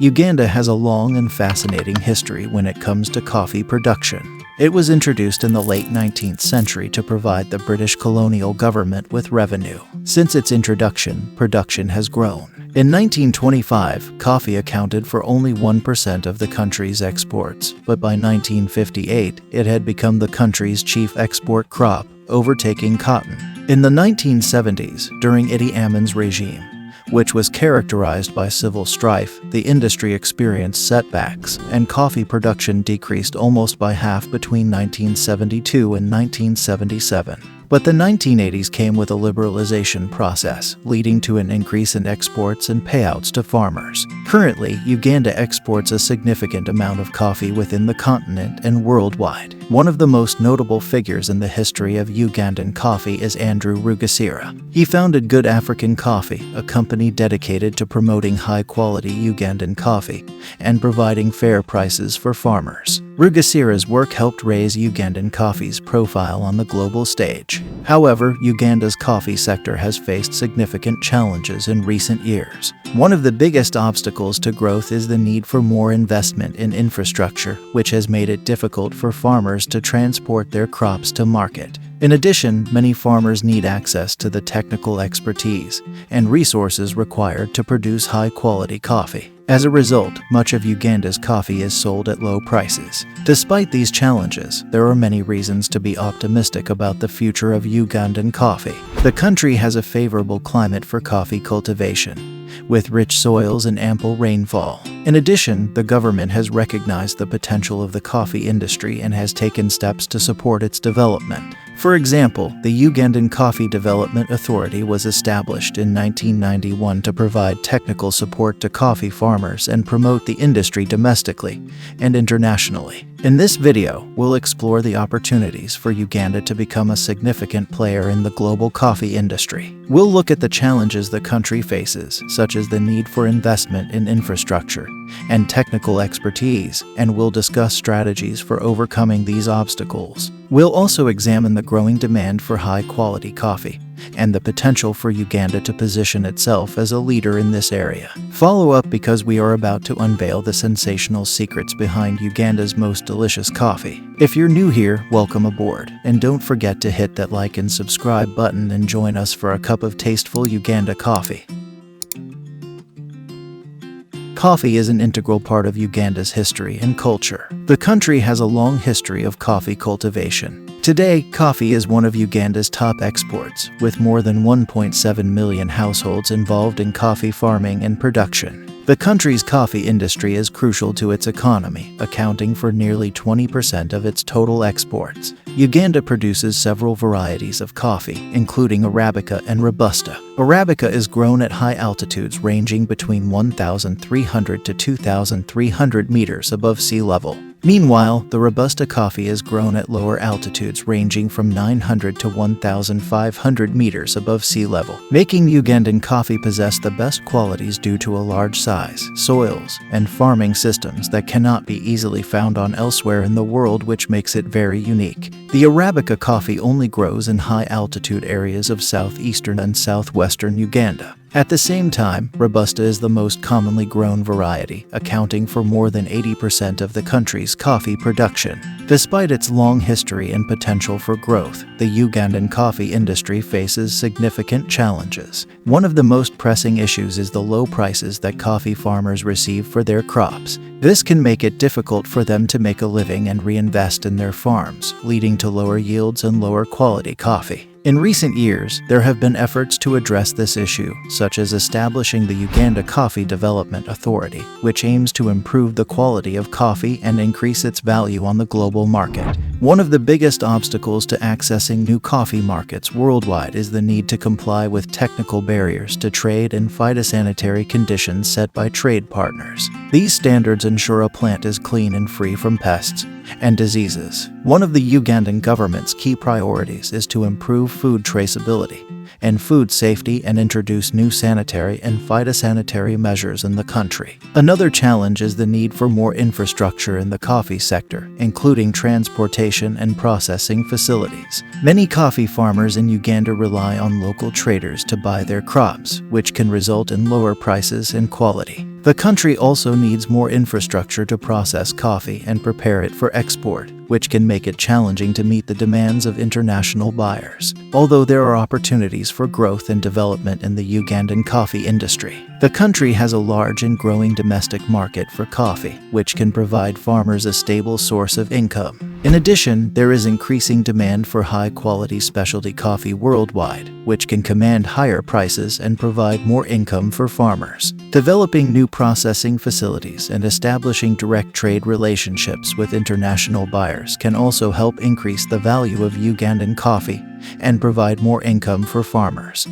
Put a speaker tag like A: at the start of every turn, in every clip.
A: Uganda has a long and fascinating history when it comes to coffee production. It was introduced in the late 19th century to provide the British colonial government with revenue. Since its introduction, production has grown. In 1925, coffee accounted for only 1% of the country's exports, but by 1958, it had become the country's chief export crop, overtaking cotton. In the 1970s, during Idi Amin's regime, which was characterized by civil strife, the industry experienced setbacks, and coffee production decreased almost by half between 1972 and 1977. But the 1980s came with a liberalization process, leading to an increase in exports and payouts to farmers. Currently, Uganda exports a significant amount of coffee within the continent and worldwide. One of the most notable figures in the history of Ugandan coffee is Andrew Rugesera. He founded Good African Coffee, a company dedicated to promoting high-quality Ugandan coffee and providing fair prices for farmers. Rugesera's work helped raise Ugandan coffee's profile on the global stage. However, Uganda's coffee sector has faced significant challenges in recent years. One of the biggest obstacles to growth is the need for more investment in infrastructure, which has made it difficult for farmers to transport their crops to market. In addition, many farmers need access to the technical expertise and resources required to produce high-quality coffee. As a result, much of Uganda's coffee is sold at low prices. Despite these challenges, there are many reasons to be optimistic about the future of Ugandan coffee. The country has a favorable climate for coffee cultivation, with rich soils and ample rainfall. In addition, the government has recognized the potential of the coffee industry and has taken steps to support its development. For example, the Ugandan Coffee Development Authority was established in 1991 to provide technical support to coffee farmers and promote the industry domestically and internationally. In this video, we'll explore the opportunities for Uganda to become a significant player in the global coffee industry. We'll look at the challenges the country faces, such as the need for investment in infrastructure and technical expertise, and we'll discuss strategies for overcoming these obstacles. We'll also examine the growing demand for high-quality coffee and the potential for Uganda to position itself as a leader in this area. Follow up because we are about to unveil the sensational secrets behind Uganda's most delicious coffee. If you're new here, welcome aboard, and don't forget to hit that like and subscribe button and join us for a cup of tasteful Uganda coffee. Coffee is an integral part of Uganda's history and culture. The country has a long history of coffee cultivation. Today, coffee is one of Uganda's top exports, with more than 1.7 million households involved in coffee farming and production. The country's coffee industry is crucial to its economy, accounting for nearly 20% of its total exports. Uganda produces several varieties of coffee, including Arabica and Robusta. Arabica is grown at high altitudes ranging between 1,300 to 2,300 meters above sea level. Meanwhile, the Robusta coffee is grown at lower altitudes ranging from 900 to 1,500 meters above sea level, making Ugandan coffee possess the best qualities due to a large size, soils, and farming systems that cannot be easily found on elsewhere in the world, which makes it very unique. The Arabica coffee only grows in high-altitude areas of southeastern and southwestern Uganda. At the same time, Robusta is the most commonly grown variety, accounting for more than 80% of the country's coffee production. Despite its long history and potential for growth, the Ugandan coffee industry faces significant challenges. One of the most pressing issues is the low prices that coffee farmers receive for their crops. This can make it difficult for them to make a living and reinvest in their farms, leading to lower yields and lower quality coffee. In recent years, there have been efforts to address this issue, such as establishing the Uganda Coffee Development Authority, which aims to improve the quality of coffee and increase its value on the global market. One of the biggest obstacles to accessing new coffee markets worldwide is the need to comply with technical barriers to trade and phytosanitary conditions set by trade partners. These standards ensure a plant is clean and free from pests and diseases. One of the Ugandan government's key priorities is to improve food traceability and food safety and introduce new sanitary and phytosanitary measures in the country. Another challenge is the need for more infrastructure in the coffee sector, including transportation and processing facilities. Many coffee farmers in Uganda rely on local traders to buy their crops, which can result in lower prices and quality. The country also needs more infrastructure to process coffee and prepare it for export, which can make it challenging to meet the demands of international buyers. Although there are opportunities for growth and development in the Ugandan coffee industry, the country has a large and growing domestic market for coffee, which can provide farmers a stable source of income. In addition, there is increasing demand for high-quality specialty coffee worldwide, which can command higher prices and provide more income for farmers. Developing new processing facilities and establishing direct trade relationships with international buyers can also help increase the value of Ugandan coffee and provide more income for farmers.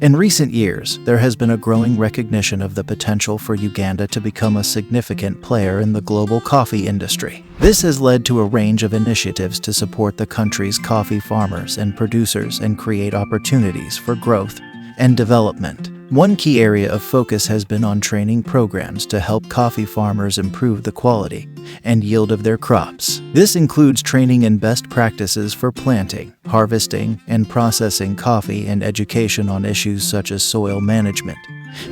A: In recent years, there has been a growing recognition of the potential for Uganda to become a significant player in the global coffee industry. This has led to a range of initiatives to support the country's coffee farmers and producers and create opportunities for growth and development. One key area of focus has been on training programs to help coffee farmers improve the quality and yield of their crops. This includes training in best practices for planting, harvesting, and processing coffee and education on issues such as soil management,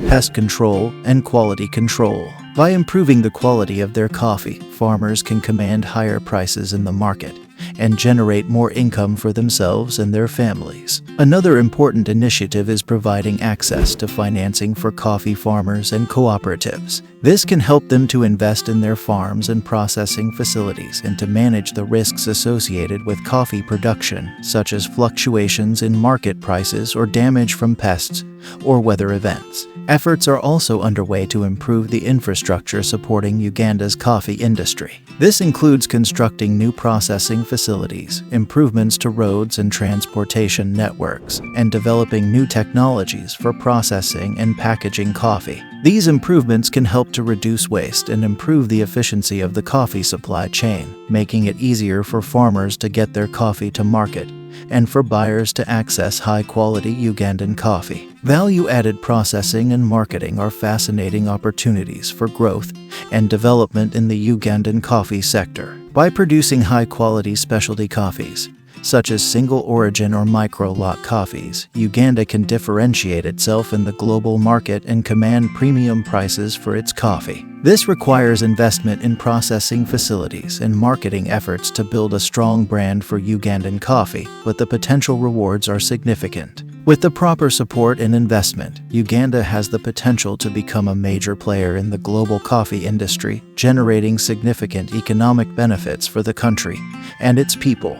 A: pest control, and quality control. By improving the quality of their coffee, farmers can command higher prices in the market and generate more income for themselves and their families. Another important initiative is providing access to financing for coffee farmers and cooperatives. This can help them to invest in their farms and processing facilities and to manage the risks associated with coffee production, such as fluctuations in market prices or damage from pests or weather events. Efforts are also underway to improve the infrastructure supporting Uganda's coffee industry. This includes constructing new processing facilities, improvements to roads and transportation networks, and developing new technologies for processing and packaging coffee. These improvements can help to reduce waste and improve the efficiency of the coffee supply chain, making it easier for farmers to get their coffee to market and for buyers to access high-quality Ugandan coffee. Value-added processing and marketing are fascinating opportunities for growth and development in the Ugandan coffee sector. By producing high-quality specialty coffees, such as single-origin or micro-lot coffees, Uganda can differentiate itself in the global market and command premium prices for its coffee. This requires investment in processing facilities and marketing efforts to build a strong brand for Ugandan coffee, but the potential rewards are significant. With the proper support and investment, Uganda has the potential to become a major player in the global coffee industry, generating significant economic benefits for the country and its people.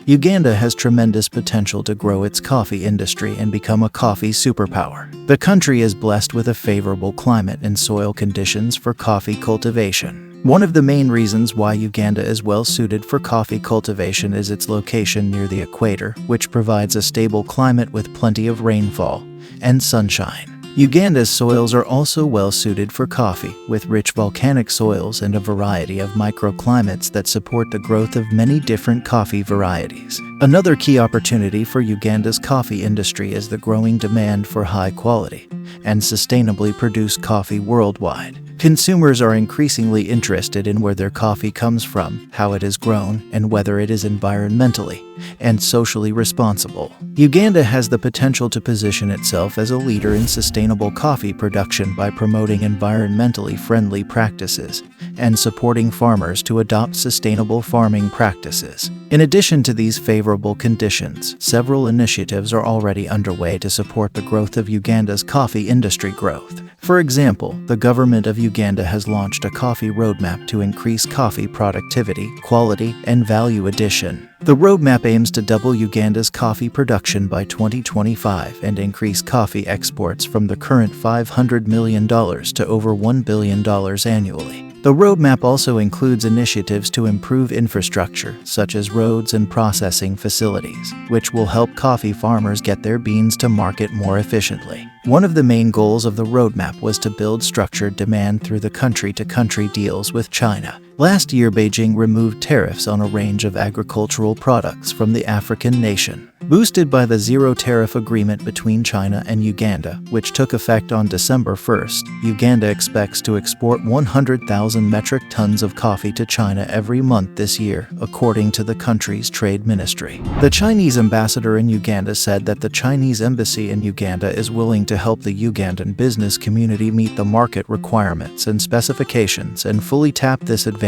A: Uganda has tremendous potential to grow its coffee industry and become a coffee superpower. The country is blessed with a favorable climate and soil conditions for coffee cultivation. One of the main reasons why Uganda is well suited for coffee cultivation is its location near the equator, which provides a stable climate with plenty of rainfall and sunshine. Uganda's soils are also well suited for coffee, with rich volcanic soils and a variety of microclimates that support the growth of many different coffee varieties. Another key opportunity for Uganda's coffee industry is the growing demand for high-quality and sustainably produced coffee worldwide. Consumers are increasingly interested in where their coffee comes from, how it is grown, and whether it is environmentally and socially responsible. Uganda has the potential to position itself as a leader in sustainable coffee production by promoting environmentally friendly practices and supporting farmers to adopt sustainable farming practices. In addition to these favorable conditions, several initiatives are already underway to support the growth of Uganda's coffee industry growth. For example, the government of Uganda has launched a coffee roadmap to increase coffee productivity, quality, and value addition. The roadmap aims to double Uganda's coffee production by 2025 and increase coffee exports from the current $500 million to over $1 billion annually. The roadmap also includes initiatives to improve infrastructure, such as roads and processing facilities, which will help coffee farmers get their beans to market more efficiently. One of the main goals of the roadmap was to build structured demand through the country-to-country deals with China. Last year, Beijing removed tariffs on a range of agricultural products from the African nation, boosted by the zero-tariff agreement between China and Uganda, which took effect on December 1st. Uganda expects to export 100,000 metric tons of coffee to China every month this year, according to the country's trade ministry. The Chinese ambassador in Uganda said that the Chinese embassy in Uganda is willing to help the Ugandan business community meet the market requirements and specifications and fully tap this advantage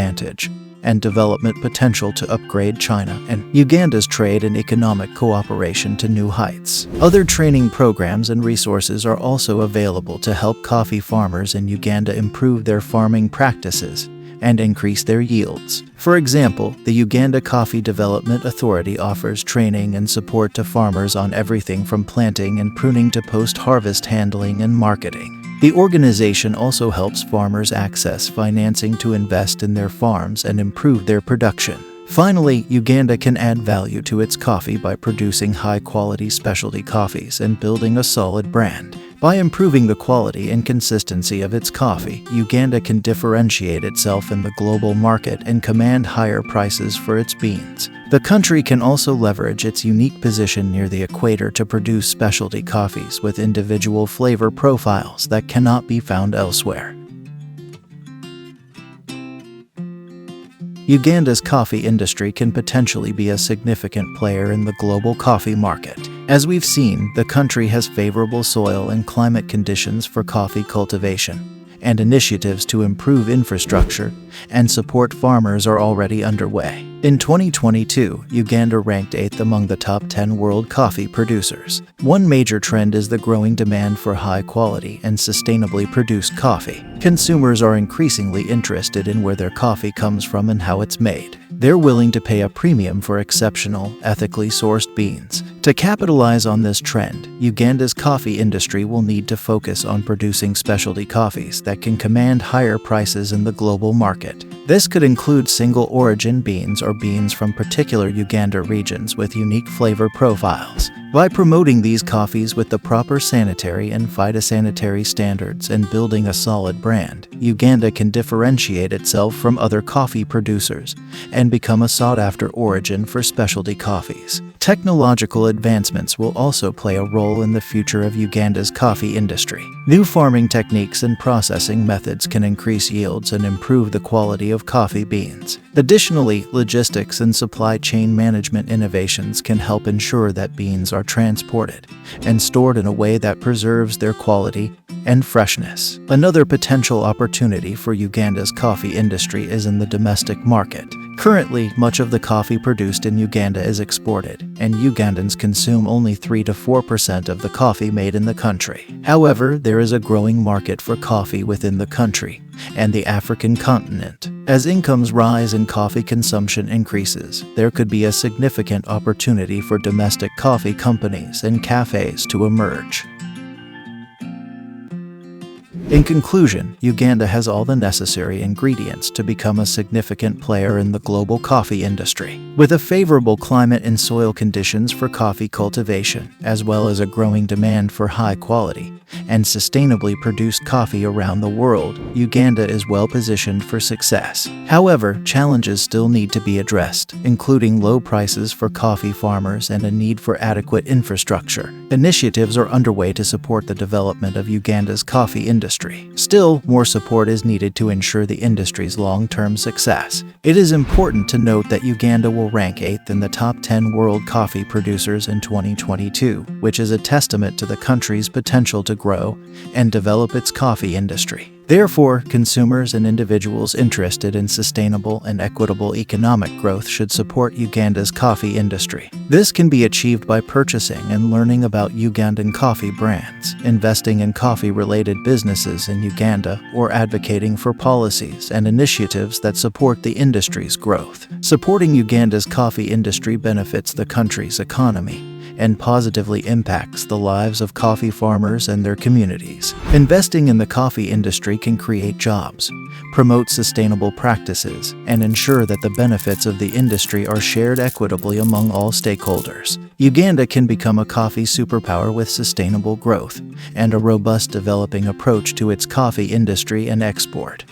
A: and development potential to upgrade China and Uganda's trade and economic cooperation to new heights. Other training programs and resources are also available to help coffee farmers in Uganda improve their farming practices and increase their yields. For example, the Uganda Coffee Development Authority offers training and support to farmers on everything from planting and pruning to post-harvest handling and marketing. The organization also helps farmers access financing to invest in their farms and improve their production. Finally, Uganda can add value to its coffee by producing high-quality specialty coffees and building a solid brand. By improving the quality and consistency of its coffee, Uganda can differentiate itself in the global market and command higher prices for its beans. The country can also leverage its unique position near the equator to produce specialty coffees with individual flavor profiles that cannot be found elsewhere. Uganda's coffee industry can potentially be a significant player in the global coffee market. As we've seen, the country has favorable soil and climate conditions for coffee cultivation, and initiatives to improve infrastructure and support farmers are already underway. In 2022, Uganda ranked 8th among the top 10 world coffee producers. One major trend is the growing demand for high-quality and sustainably produced coffee. Consumers are increasingly interested in where their coffee comes from and how it's made. They're willing to pay a premium for exceptional, ethically sourced beans. To capitalize on this trend, Uganda's coffee industry will need to focus on producing specialty coffees that can command higher prices in the global market. This could include single-origin beans or beans from particular Uganda regions with unique flavor profiles. By promoting these coffees with the proper sanitary and phytosanitary standards and building a solid brand, Uganda can differentiate itself from other coffee producers and become a sought-after origin for specialty coffees. Technological advancements will also play a role in the future of Uganda's coffee industry. New farming techniques and processing methods can increase yields and improve the quality of coffee beans. Additionally, logistics and supply chain management innovations can help ensure that beans are transported and stored in a way that preserves their quality and freshness. Another potential opportunity for Uganda's coffee industry is in the domestic market. Currently, much of the coffee produced in Uganda is exported, and Ugandans consume only 3 to 4% of the coffee made in the country. However, there is a growing market for coffee within the country and the African continent. As incomes rise and coffee consumption increases, there could be a significant opportunity for domestic coffee companies and cafes to emerge. In conclusion, Uganda has all the necessary ingredients to become a significant player in the global coffee industry. With a favorable climate and soil conditions for coffee cultivation, as well as a growing demand for high-quality and sustainably produced coffee around the world, Uganda is well positioned for success. However, challenges still need to be addressed, including low prices for coffee farmers and a need for adequate infrastructure. Initiatives are underway to support the development of Uganda's coffee industry. Still, more support is needed to ensure the industry's long-term success. It is important to note that Uganda will rank 8th in the top 10 world coffee producers in 2022, which is a testament to the country's potential to grow and develop its coffee industry. Therefore, consumers and individuals interested in sustainable and equitable economic growth should support Uganda's coffee industry. This can be achieved by purchasing and learning about Ugandan coffee brands, investing in coffee-related businesses in Uganda, or advocating for policies and initiatives that support the industry's growth. Supporting Uganda's coffee industry benefits the country's economy and positively impacts the lives of coffee farmers and their communities. Investing in the coffee industry can create jobs, promote sustainable practices, and ensure that the benefits of the industry are shared equitably among all stakeholders. Uganda can become a coffee superpower with sustainable growth and a robust developing approach to its coffee industry and export.